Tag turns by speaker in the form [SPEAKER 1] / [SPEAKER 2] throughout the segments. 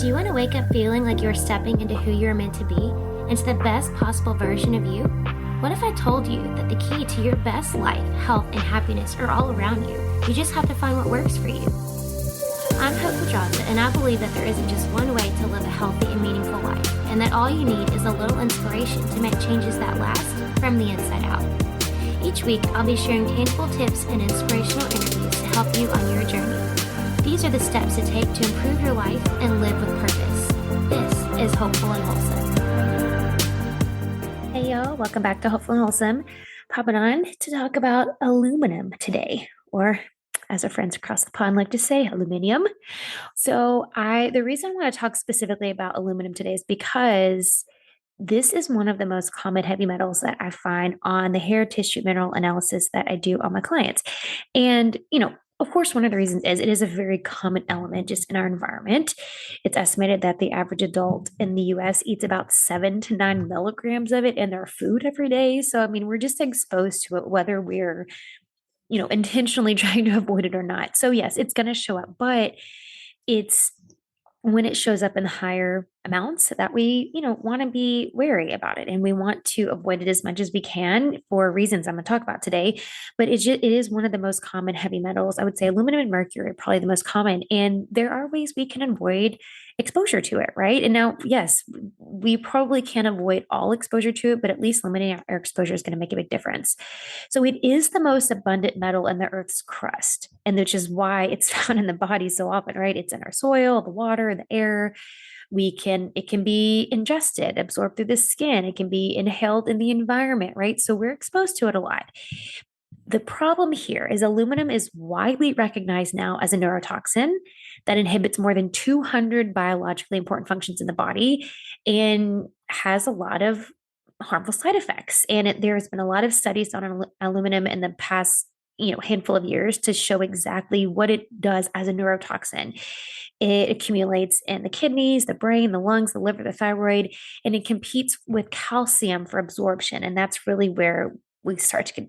[SPEAKER 1] Do you want to wake up feeling like you're stepping into who you're meant to be, into the best possible version of you? What if I told you that the key to your best life, health, and happiness are all around you? You just have to find what works for you. I'm Hope Pedraza, and I believe that there isn't just one way to live a healthy and meaningful life, and that all you need is a little inspiration to make changes that last from the inside out. Each week, I'll be sharing tangible tips and inspirational interviews to help you on your journey. These are the steps to take to improve your life and live with purpose. This is Hopeful and Wholesome. Hey y'all, welcome back to Hopeful and Wholesome. Popping on to talk about aluminum today, or as our friends across the pond like to say, aluminium. So the reason I want to talk specifically about aluminum today is because this is one of the most common heavy metals that I find on the hair tissue mineral analysis that I do on my clients. And, of course, one of the reasons is it is a very common element just in our environment. It's estimated that the average adult in the US eats about 7 to 9 milligrams of it in their food every day. So, we're just exposed to it, whether we're, intentionally trying to avoid it or not. So, yes, it's going to show up, but it's when it shows up in higher amounts that we, want to be wary about it. And we want to avoid it as much as we can for reasons I'm going to talk about today. But it is one of the most common heavy metals. I would say aluminum and mercury are probably the most common. And there are ways we can avoid exposure to it, right? And now, yes, we probably can't avoid all exposure to it, but at least limiting our exposure is going to make a big difference. So it is the most abundant metal in the Earth's crust, and which is why it's found in the body so often, right? It's in our soil, the water, the air. It can be ingested, absorbed through the skin. It can be inhaled in the environment, right? So we're exposed to it a lot. The problem here is aluminum is widely recognized now as a neurotoxin that inhibits more than 200 biologically important functions in the body and has a lot of harmful side effects. And there's been a lot of studies on aluminum in the past handful of years to show exactly what it does as a neurotoxin. It accumulates in the kidneys, the brain, the lungs, the liver, the thyroid, and it competes with calcium for absorption. And that's really where we starts to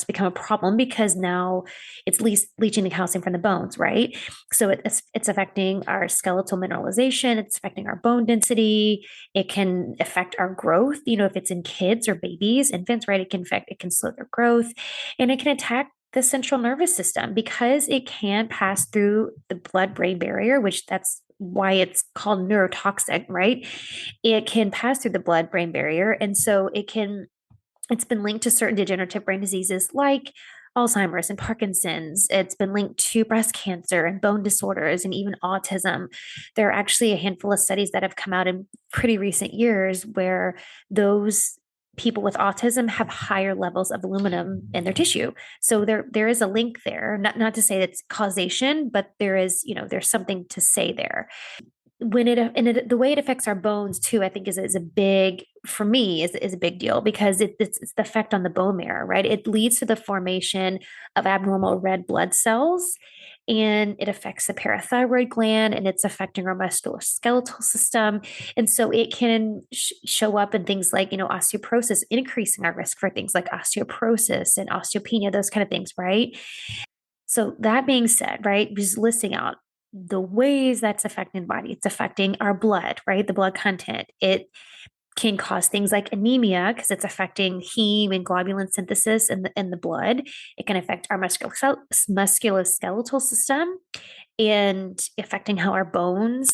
[SPEAKER 1] become a problem, because now it's leaching the calcium from the bones, right? So it's affecting our skeletal mineralization. It's affecting our bone density. It can affect our growth. If it's in kids or babies, infants, right? It can slow their growth, and it can attack the central nervous system because it can pass through the blood-brain barrier, which that's why it's called neurotoxic, right? It can pass through the blood-brain barrier, and so it's been linked to certain degenerative brain diseases like Alzheimer's and Parkinson's. It's been linked to breast cancer and bone disorders and even autism. There are actually a handful of studies that have come out in pretty recent years where those people with autism have higher levels of aluminum in their tissue. So there is a link there. Not to say that's causation, but there's something to say there. The way it affects our bones too, I think is a big, for me, is a big deal, because it's the effect on the bone marrow, right? It leads to the formation of abnormal red blood cells, and it affects the parathyroid gland, and it's affecting our musculoskeletal system. And so it can show up in things like, osteoporosis, increasing our risk for things like osteoporosis and osteopenia, those kind of things, right? So that being said, right, just listing out the ways that's affecting the body. It's affecting our blood, right? The blood content. It can cause things like anemia because it's affecting heme and globulin synthesis in the blood. It can affect our musculoskeletal system and affecting how our bone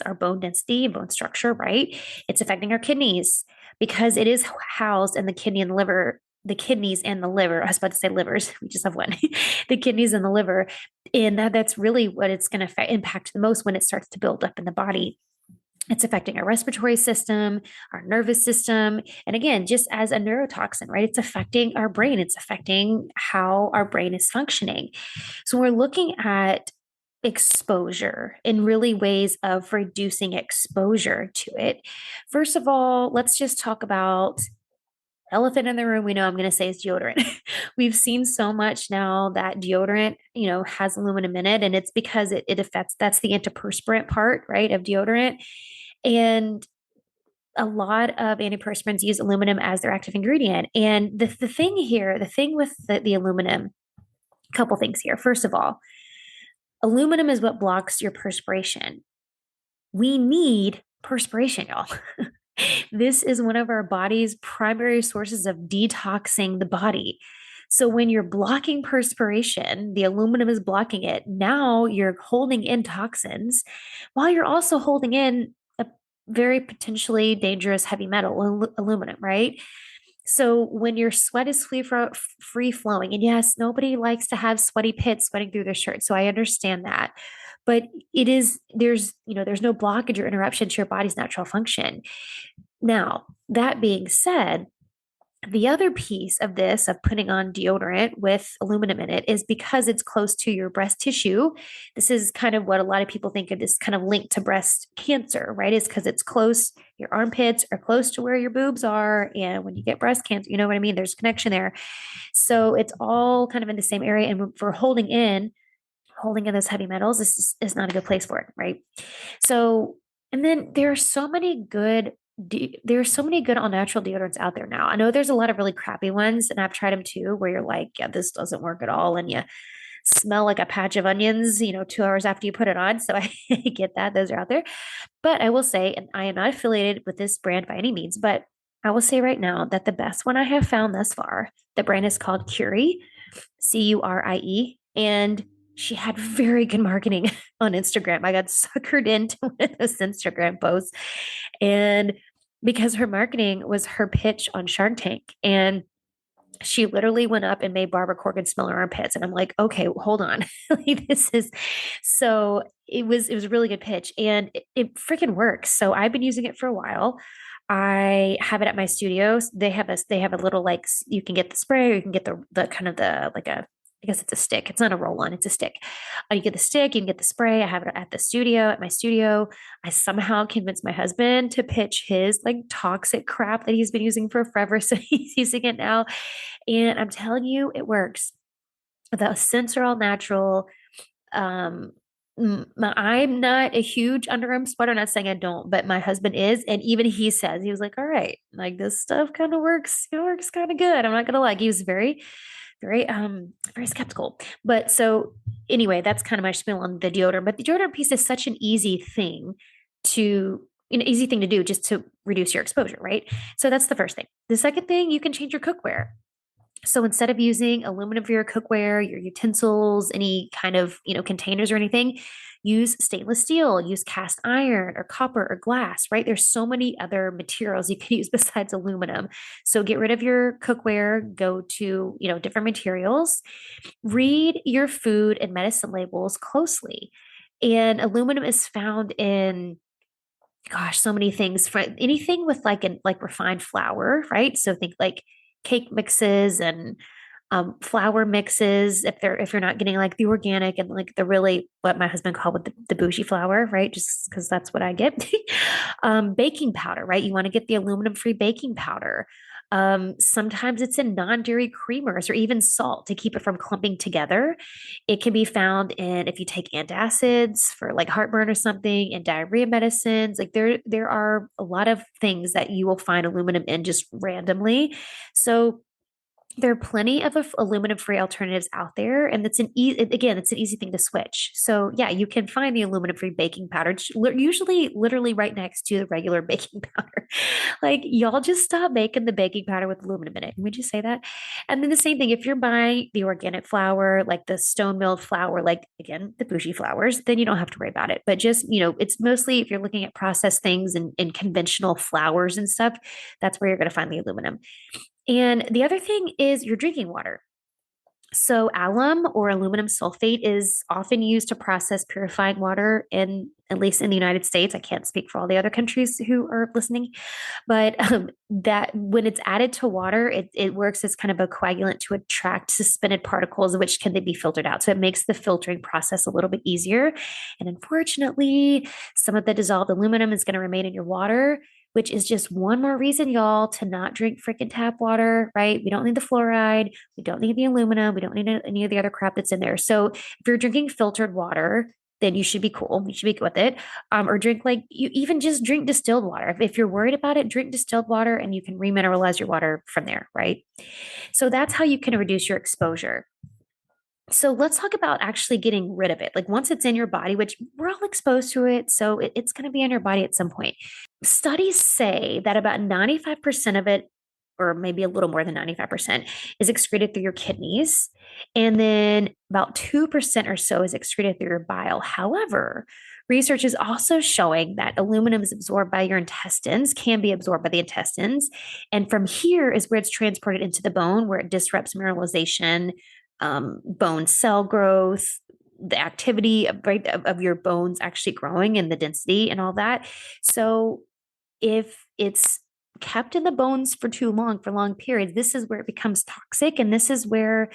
[SPEAKER 1] density, bone structure, right? It's affecting our kidneys because it is housed in the kidney and the liver. The kidneys and the liver. I was about to say livers. We just have one. The kidneys and the liver. And that's really what it's going to impact the most when it starts to build up in the body. It's affecting our respiratory system, our nervous system. And again, just as a neurotoxin, right? It's affecting our brain. It's affecting how our brain is functioning. So we're looking at exposure in really ways of reducing exposure to it. First of all, let's just talk about elephant in the room. We know I'm going to say is deodorant. We've seen so much now that deodorant, has aluminum in it, and it's because it affects, that's the antiperspirant part, right, of deodorant. And a lot of antiperspirants use aluminum as their active ingredient. And the thing with the aluminum, a couple things here. First of all, aluminum is what blocks your perspiration. We need perspiration, y'all. This is one of our body's primary sources of detoxing the body. So when you're blocking perspiration, the aluminum is blocking it. Now you're holding in toxins while you're also holding in a very potentially dangerous heavy metal, aluminum, right? So when your sweat is free flowing, and yes, nobody likes to have sweaty pits sweating through their shirt. So I understand that. But there's no blockage or interruption to your body's natural function. Now, that being said, the other piece of this, of putting on deodorant with aluminum in it, is because it's close to your breast tissue. This is kind of what a lot of people think of this kind of linked to breast cancer, right? Is because it's close, your armpits are close to where your boobs are. And when you get breast cancer, you know what I mean? There's a connection there. So it's all kind of in the same area. And for holding in those heavy metals, this is not a good place for it, right? So, and then there's so many good all natural deodorants out there now. I know there's a lot of really crappy ones, and I've tried them too, where you're like, yeah, this doesn't work at all, and you smell like a patch of onions, 2 hours after you put it on. So I get that; those are out there. But I will say, and I am not affiliated with this brand by any means, but I will say right now that the best one I have found thus far, the brand is called Curie, Curie, and she had very good marketing on Instagram. I got suckered into one of those Instagram posts. And because her marketing was her pitch on Shark Tank. And she literally went up and made Barbara Corgan smell her armpits. And I'm like, okay, hold on. Like, this is so it was a really good pitch, and it freaking works. So I've been using it for a while. I have it at my studio. They have a little, like, you can get the spray, or you can get the kind of the like a, I guess it's a stick. It's not a roll on, it's a stick. You get the stick, you can get the spray. I have it at the studio, at my studio. I somehow convinced my husband to pitch his like toxic crap that he's been using for forever. So he's using it now. And I'm telling you, it works. The scents are all natural. Um, I'm not a huge underarm sweater. Not saying I don't, but my husband is, and even he says, he was like, "All right, like this stuff kind of works. It works kind of good." I'm not gonna lie. He was very skeptical. But so anyway, that's kind of my spiel on the deodorant. But the deodorant piece is such an easy thing to do, just to reduce your exposure, right? So that's the first thing. The second thing, you can change your cookware. So instead of using aluminum for your cookware, your utensils, any kind of, containers or anything, use stainless steel, use cast iron or copper or glass, right? There's so many other materials you can use besides aluminum. So get rid of your cookware, go to, different materials. Read your food and medicine labels closely. And aluminum is found in, gosh, so many things, for anything with like refined flour, right? So think like cake mixes and flour mixes, if you're not getting like the organic and like the really, what my husband called with the bougie flour, right? Just because that's what I get. Baking powder, right? You want to get the aluminum free baking powder. Sometimes it's in non-dairy creamers or even salt to keep it from clumping together. It can be found in, if you take antacids for like heartburn or something, and diarrhea medicines. Like there are a lot of things that you will find aluminum in just randomly. So there are plenty of aluminum-free alternatives out there, and it's an easy thing to switch. So yeah, you can find the aluminum-free baking powder, usually literally right next to the regular baking powder. Like, y'all just stop making the baking powder with aluminum in it. Would you say that? And then the same thing, if you're buying the organic flour, like the stone milled flour, like again, the bougie flours, then you don't have to worry about it. But just, it's mostly if you're looking at processed things and conventional flours and stuff, that's where you're going to find the aluminum. And the other thing is your drinking water. So alum or aluminum sulfate is often used to process purifying water in, at least in the United States. I can't speak for all the other countries who are listening, but that when it's added to water, it works as kind of a coagulant to attract suspended particles, which can then be filtered out. So it makes the filtering process a little bit easier. And unfortunately, some of the dissolved aluminum is going to remain in your water, which is just one more reason, y'all, to not drink freaking tap water, right? We don't need the fluoride. We don't need the aluminum. We don't need any of the other crap that's in there. So if you're drinking filtered water, then you should be cool. You should be good with it. Or drink, like, you even just drink distilled water. If you're worried about it, drink distilled water and you can remineralize your water from there, right? So that's how you can reduce your exposure. So let's talk about actually getting rid of it. Like once it's in your body, which we're all exposed to it, so it's going to be in your body at some point. Studies say that about 95% of it, or maybe a little more than 95%, is excreted through your kidneys. And then about 2% or so is excreted through your bile. However, research is also showing that aluminum is absorbed by your intestines, can be absorbed by the intestines. And from here is where it's transported into the bone, where it disrupts mineralization, bone cell growth, the activity of, right, of your bones actually growing and the density and all that. So if it's kept in the bones for too long, for long periods, this is where it becomes toxic. And this is where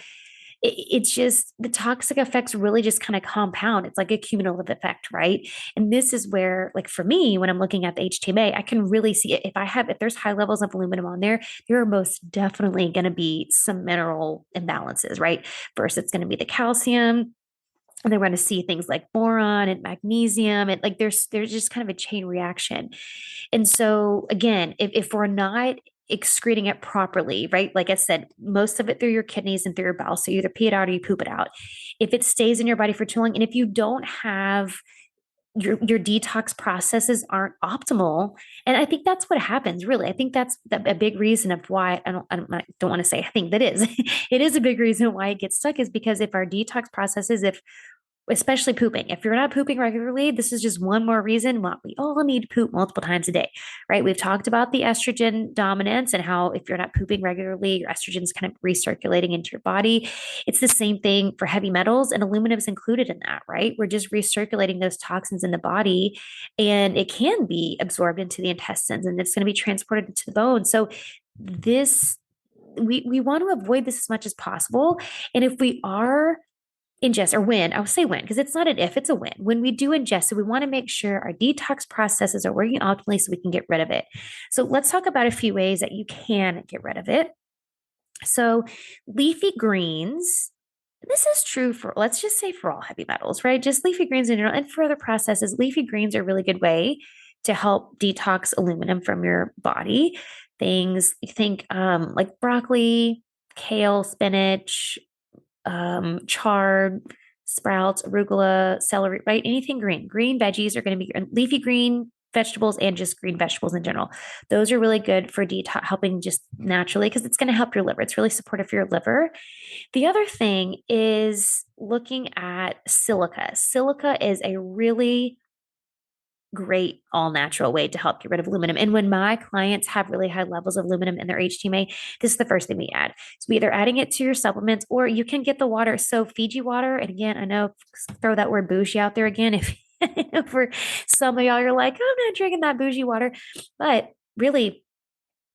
[SPEAKER 1] it's just the toxic effects really just kind of compound. It's like a cumulative effect, right? And this is where, like for me, when I'm looking at the HTMA, I can really see it. If there's high levels of aluminum on there, there are most definitely going to be some mineral imbalances, right? First, it's going to be the calcium, and then we're going to see things like boron and magnesium, and like there's just kind of a chain reaction. And so again, if we're not excreting it properly, right, like I said, most of it through your kidneys and through your bowel, so you either pee it out or you poop it out. If it stays in your body for too long, and if you don't have your detox processes aren't optimal, and I think that's what happens really. I think that's a big reason of why I don't want to say I think that is it is a big reason why it gets stuck, is because if our detox processes, if especially pooping. If you're not pooping regularly, this is just one more reason why we all need to poop multiple times a day, right? We've talked about the estrogen dominance and how if you're not pooping regularly, your estrogen is kind of recirculating into your body. It's the same thing for heavy metals, and aluminum is included in that, right? We're just recirculating those toxins in the body, and it can be absorbed into the intestines, and it's going to be transported into the bone. So this we want to avoid this as much as possible. And if we are ingest, or when, I'll say when, because it's not an if, it's a when we do ingest it, we want to make sure our detox processes are working optimally so we can get rid of it. So let's talk about a few ways that you can get rid of it. So leafy greens, this is true for, let's just say, for all heavy metals, right? Just leafy greens in general, and for other processes, leafy greens are a really good way to help detox aluminum from your body. Things you think like broccoli, kale, spinach, chard, sprouts, arugula, celery, right? Anything green. Green veggies are going to be leafy green vegetables, and just green vegetables in general. Those are really good for detox, helping just naturally, because it's going to help your liver. It's really supportive for your liver. The other thing is looking at silica. Silica is a really great all natural way to help get rid of aluminum. And when my clients have really high levels of aluminum in their HTMA, this is the first thing we add. So we either adding it to your supplements, or you can get the water. So Fiji water, and again, I know, throw that word bougie out there again. If for some of y'all, you're like, oh, I'm not drinking that bougie water, but really,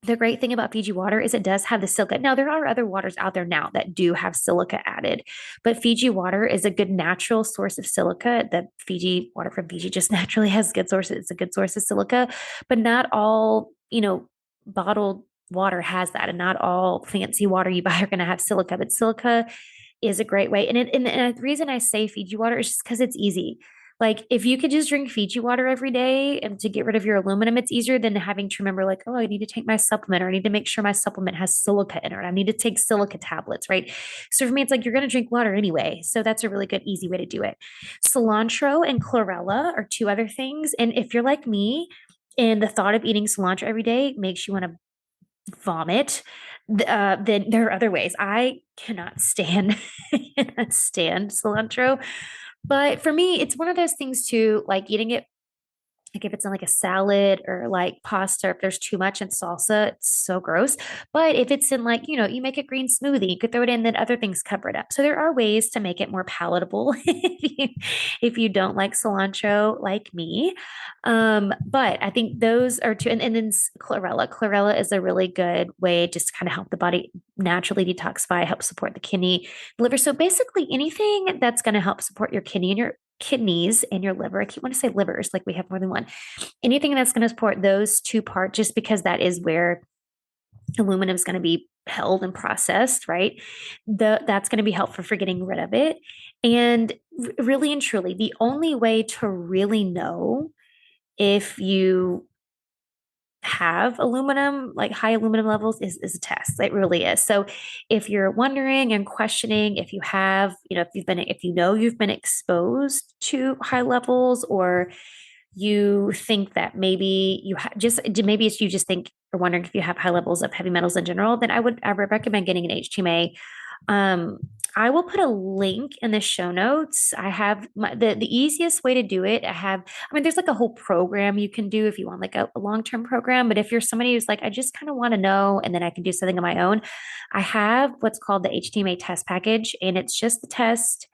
[SPEAKER 1] the great thing about Fiji water is it does have the silica. Now, there are other waters out there now that do have silica added, but Fiji water is a good natural source of silica. The Fiji water from Fiji just naturally has good sources. It's a good source of silica, but not all, bottled water has that, and not all fancy water you buy are going to have silica, but silica is a great way. And the reason I say Fiji water is just because it's easy. Like if you could just drink Fiji water every day and to get rid of your aluminum, it's easier than having to remember like, oh, I need to take my supplement, or I need to make sure my supplement has silica in it. Or I need to take silica tablets, right? So for me, it's like you're going to drink water anyway. So that's a really good, easy way to do it. Cilantro and chlorella are two other things. And if you're like me, and the thought of eating cilantro every day makes you want to vomit, then there are other ways. I cannot stand cannot stand cilantro. But for me, it's one of those things too, like eating it, like if it's in like a salad or like pasta, if there's too much in salsa, it's so gross. But if it's in like, you make a green smoothie, you could throw it in, then other things cover it up. So there are ways to make it more palatable if you don't like cilantro like me. But I think those are two, and then chlorella. Chlorella is a really good way just to kind of help the body naturally detoxify, help support the kidney, liver. So basically anything that's going to help support your kidney and your kidneys and your liver. I keep want to say livers, like we have more than one. Anything that's going to support those two parts, just because that is where aluminum is going to be held and processed, right? That's going to be helpful for getting rid of it. And really and truly, the only way to really know if you have aluminum, like high aluminum levels, is a test. It really is. So if you're wondering and questioning if you have, if you know you've been exposed to high levels, or you think that maybe maybe it's you just think or wondering if you have high levels of heavy metals in general, then I would recommend getting an HTMA. I will put a link in the show notes. I have the easiest way to do it. There's like a whole program you can do if you want like a long-term program. But if you're somebody who's like, I just kind of want to know, and then I can do something on my own, I have what's called the HTMA test package, and it's just the test,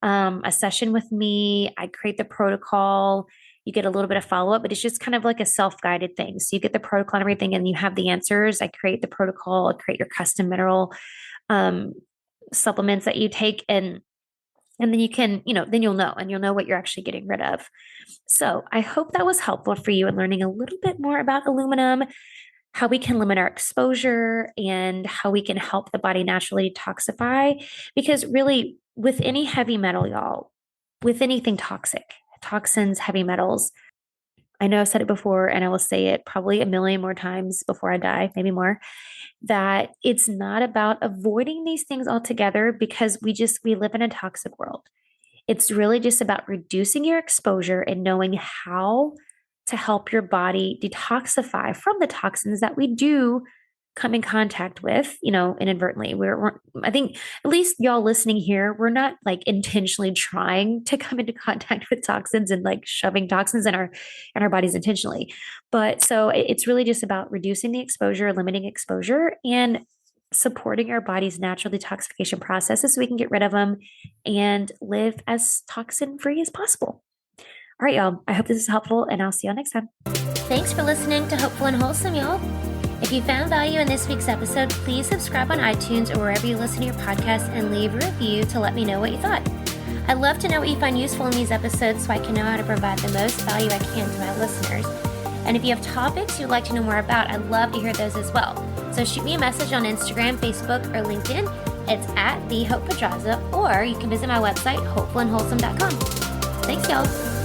[SPEAKER 1] a session with me. I create the protocol. You get a little bit of follow up, but it's just kind of like a self-guided thing. So you get the protocol and everything, and you have the answers. I create the protocol, I create your custom mineral um, supplements that you take, and then you can, then you'll know what you're actually getting rid of. So I hope that was helpful for you in learning a little bit more about aluminum, how we can limit our exposure, and how we can help the body naturally detoxify. Because really, with any heavy metal, y'all, with anything toxic, toxins, heavy metals, I know I've said it before, and I will say it probably a million more times before I die, maybe more, that it's not about avoiding these things altogether, because we live in a toxic world. It's really just about reducing your exposure and knowing how to help your body detoxify from the toxins that we do come in contact with, inadvertently. I think at least y'all listening here, we're not like intentionally trying to come into contact with toxins and like shoving toxins in our bodies intentionally. But so it's really just about reducing the exposure, limiting exposure, and supporting our body's natural detoxification processes so we can get rid of them and live as toxin free as possible. All right, y'all. I hope this is helpful, and I'll see y'all next time.
[SPEAKER 2] Thanks for listening to Hopeful and Wholesome, y'all. If you found value in this week's episode, please subscribe on iTunes or wherever you listen to your podcast and leave a review to let me know what you thought. I'd love to know what you find useful in these episodes so I can know how to provide the most value I can to my listeners. And if you have topics you'd like to know more about, I'd love to hear those as well. So shoot me a message on Instagram, Facebook, or LinkedIn. It's at TheHopePedraza, or you can visit my website, hopefulandwholesome.com. Thanks, y'all.